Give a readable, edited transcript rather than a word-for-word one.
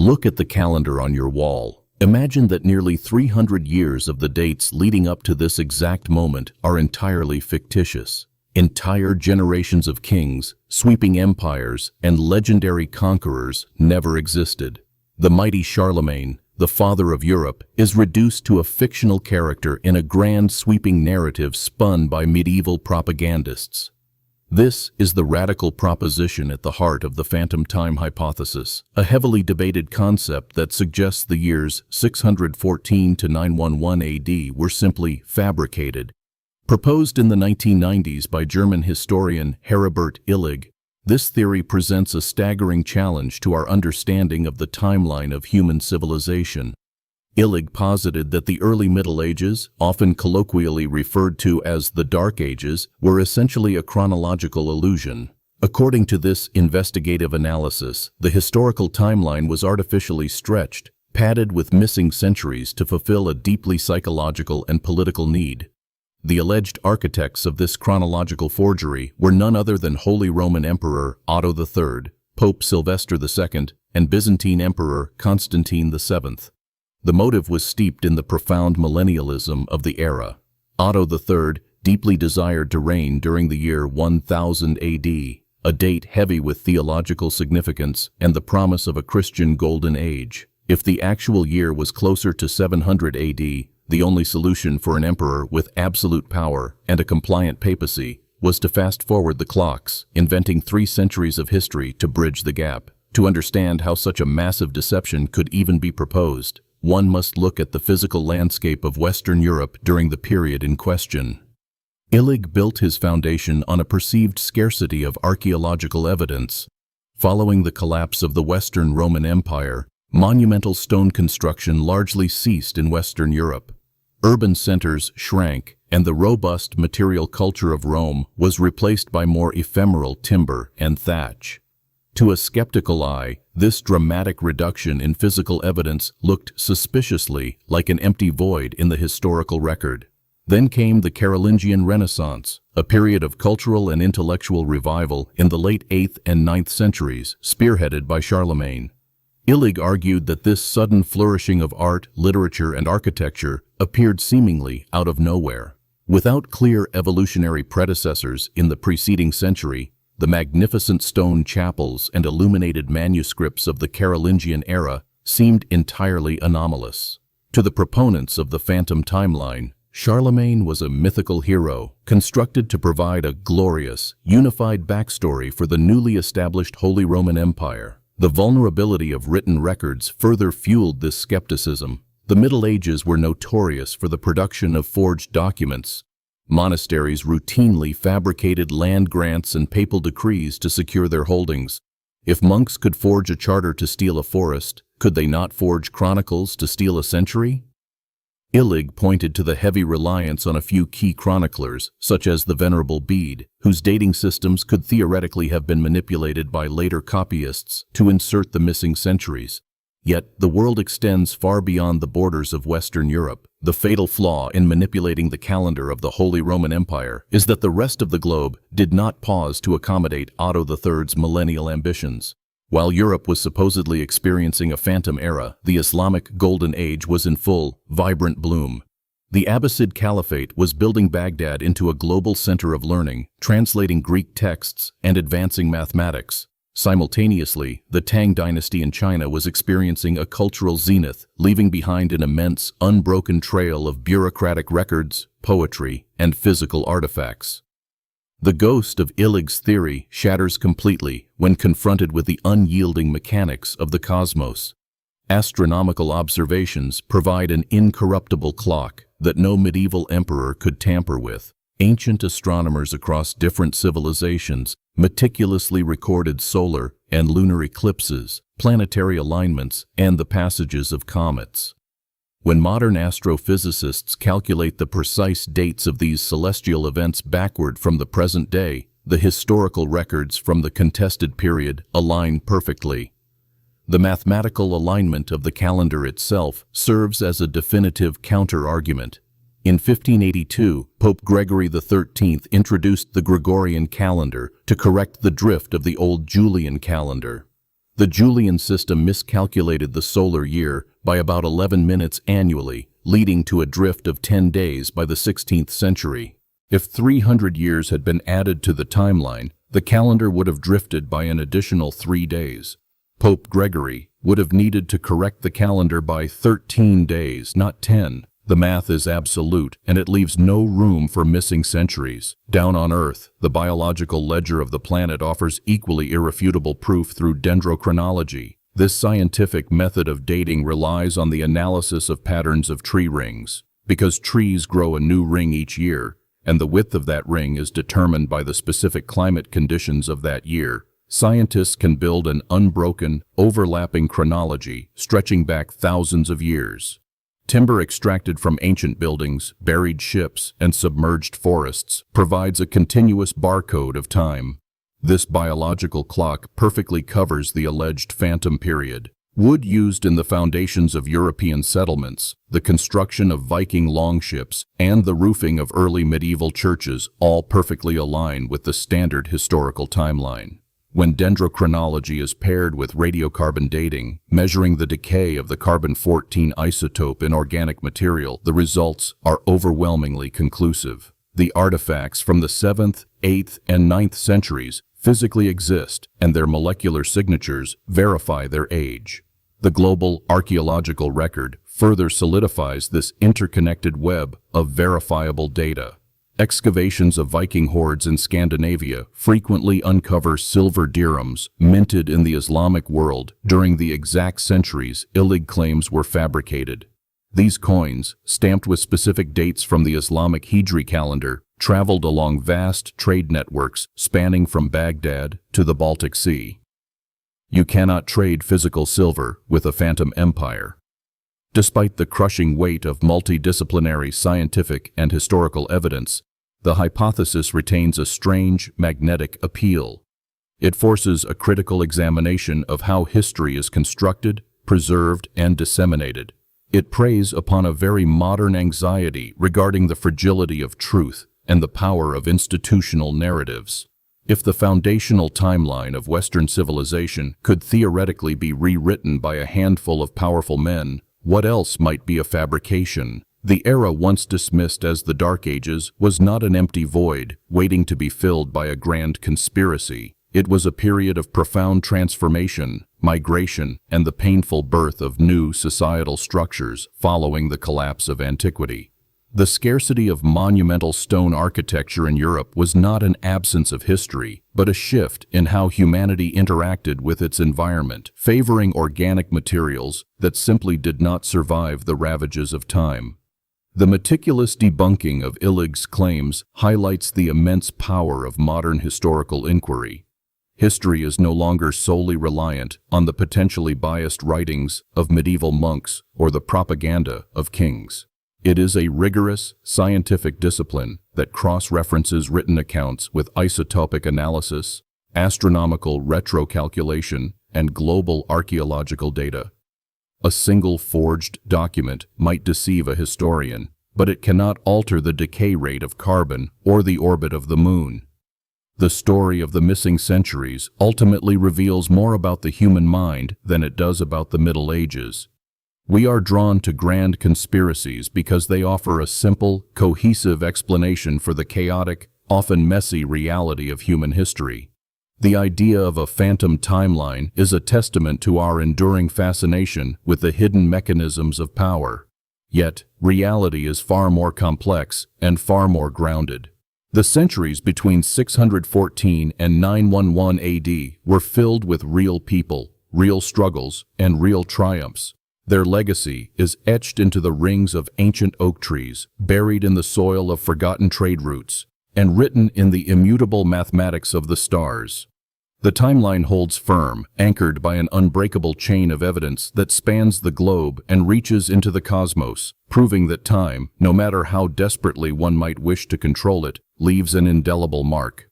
Look at the calendar on your wall. Imagine that nearly 300 years of the dates leading up to this exact moment are entirely fictitious. Entire generations of kings, sweeping empires, and legendary conquerors never existed. The mighty Charlemagne, the father of Europe, is reduced to a fictional character in a grand sweeping narrative spun by medieval propagandists. This is the radical proposition at the heart of the phantom time hypothesis, a heavily debated concept that suggests the years 614 to 911 AD were simply fabricated. Proposed in the 1990s by German historian Heribert Illig, this theory presents a staggering challenge to our understanding of the timeline of human civilization. Illig posited that the early Middle Ages, often colloquially referred to as the Dark Ages, were essentially a chronological illusion. According to this investigative analysis, the historical timeline was artificially stretched, padded with missing centuries to fulfill a deeply psychological and political need. The alleged architects of this chronological forgery were none other than Holy Roman Emperor Otto III, Pope Sylvester II, and Byzantine Emperor Constantine VII. The motive was steeped in the profound millennialism of the era. Otto III deeply desired to reign during the year 1000 AD, a date heavy with theological significance and the promise of a Christian golden age. If the actual year was closer to 700 AD, the only solution for an emperor with absolute power and a compliant papacy was to fast-forward the clocks, inventing 3 centuries of history to bridge the gap. To understand how such a massive deception could even be proposed, one must look at the physical landscape of Western Europe during the period in question. Illig built his foundation on a perceived scarcity of archaeological evidence. Following the collapse of the Western Roman Empire, monumental stone construction largely ceased in Western Europe. Urban centers shrank, and the robust material culture of Rome was replaced by more ephemeral timber and thatch. To a skeptical eye, this dramatic reduction in physical evidence looked suspiciously like an empty void in the historical record. Then came the Carolingian Renaissance, a period of cultural and intellectual revival in the late 8th and 9th centuries, spearheaded by Charlemagne. Illig argued that this sudden flourishing of art, literature, and architecture appeared seemingly out of nowhere. Without clear evolutionary predecessors in the preceding century, the magnificent stone chapels and illuminated manuscripts of the Carolingian era seemed entirely anomalous. To the proponents of the phantom timeline, Charlemagne was a mythical hero, constructed to provide a glorious, unified backstory for the newly established Holy Roman Empire. The vulnerability of written records further fueled this skepticism. The Middle Ages were notorious for the production of forged documents. Monasteries routinely fabricated land grants and papal decrees to secure their holdings. If monks could forge a charter to steal a forest, could they not forge chronicles to steal a century? Illig pointed to the heavy reliance on a few key chroniclers, such as the Venerable Bede, whose dating systems could theoretically have been manipulated by later copyists to insert the missing centuries. Yet, the world extends far beyond the borders of Western Europe. The fatal flaw in manipulating the calendar of the Holy Roman Empire is that the rest of the globe did not pause to accommodate Otto III's millennial ambitions. While Europe was supposedly experiencing a phantom era, the Islamic Golden Age was in full, vibrant bloom. The Abbasid Caliphate was building Baghdad into a global center of learning, translating Greek texts and advancing mathematics. Simultaneously, the Tang dynasty in China was experiencing a cultural zenith, leaving behind an immense, unbroken trail of bureaucratic records, poetry, and physical artifacts. The ghost of Illig's theory shatters completely when confronted with the unyielding mechanics of the cosmos. Astronomical observations provide an incorruptible clock that no medieval emperor could tamper with. Ancient astronomers across different civilizations meticulously recorded solar and lunar eclipses, planetary alignments, and the passages of comets. When modern astrophysicists calculate the precise dates of these celestial events backward from the present day, the historical records from the contested period align perfectly. The mathematical alignment of the calendar itself serves as a definitive counter-argument. In 1582, Pope Gregory XIII introduced the Gregorian calendar to correct the drift of the old Julian calendar. The Julian system miscalculated the solar year by about 11 minutes annually, leading to a drift of 10 days by the 16th century. If 300 years had been added to the timeline, the calendar would have drifted by an additional 3 days. Pope Gregory would have needed to correct the calendar by 13 days, not 10. The math is absolute, and it leaves no room for missing centuries. Down on Earth, the biological ledger of the planet offers equally irrefutable proof through dendrochronology. This scientific method of dating relies on the analysis of patterns of tree rings. Because trees grow a new ring each year, and the width of that ring is determined by the specific climate conditions of that year, scientists can build an unbroken, overlapping chronology stretching back thousands of years. Timber extracted from ancient buildings, buried ships, and submerged forests provides a continuous barcode of time. This biological clock perfectly covers the alleged phantom period. Wood used in the foundations of European settlements, the construction of Viking longships, and the roofing of early medieval churches all perfectly align with the standard historical timeline. When dendrochronology is paired with radiocarbon dating, measuring the decay of the carbon-14 isotope in organic material, the results are overwhelmingly conclusive. The artifacts from the 7th, 8th, and 9th centuries physically exist, and their molecular signatures verify their age. The global archaeological record further solidifies this interconnected web of verifiable data. Excavations of Viking hordes in Scandinavia frequently uncover silver dirhams minted in the Islamic world during the exact centuries Illig claims were fabricated. These coins, stamped with specific dates from the Islamic Hijri calendar, traveled along vast trade networks spanning from Baghdad to the Baltic Sea. You cannot trade physical silver with a phantom empire. Despite the crushing weight of multidisciplinary scientific and historical evidence, the hypothesis retains a strange magnetic appeal. It forces a critical examination of how history is constructed, preserved, and disseminated. It preys upon a very modern anxiety regarding the fragility of truth and the power of institutional narratives. If the foundational timeline of Western civilization could theoretically be rewritten by a handful of powerful men, what else might be a fabrication? The era once dismissed as the Dark Ages was not an empty void waiting to be filled by a grand conspiracy. It was a period of profound transformation, migration, and the painful birth of new societal structures following the collapse of antiquity. The scarcity of monumental stone architecture in Europe was not an absence of history, but a shift in how humanity interacted with its environment, favoring organic materials that simply did not survive the ravages of time. The meticulous debunking of Illig's claims highlights the immense power of modern historical inquiry. History is no longer solely reliant on the potentially biased writings of medieval monks or the propaganda of kings. It is a rigorous, scientific discipline that cross-references written accounts with isotopic analysis, astronomical retrocalculation, and global archaeological data. A single forged document might deceive a historian, but it cannot alter the decay rate of carbon or the orbit of the moon. The story of the missing centuries ultimately reveals more about the human mind than it does about the Middle Ages. We are drawn to grand conspiracies because they offer a simple, cohesive explanation for the chaotic, often messy reality of human history. The idea of a phantom timeline is a testament to our enduring fascination with the hidden mechanisms of power. Yet, reality is far more complex and far more grounded. The centuries between 614 and 911 AD were filled with real people, real struggles, and real triumphs. Their legacy is etched into the rings of ancient oak trees, buried in the soil of forgotten trade routes, and written in the immutable mathematics of the stars. The timeline holds firm, anchored by an unbreakable chain of evidence that spans the globe and reaches into the cosmos, proving that time, no matter how desperately one might wish to control it, leaves an indelible mark.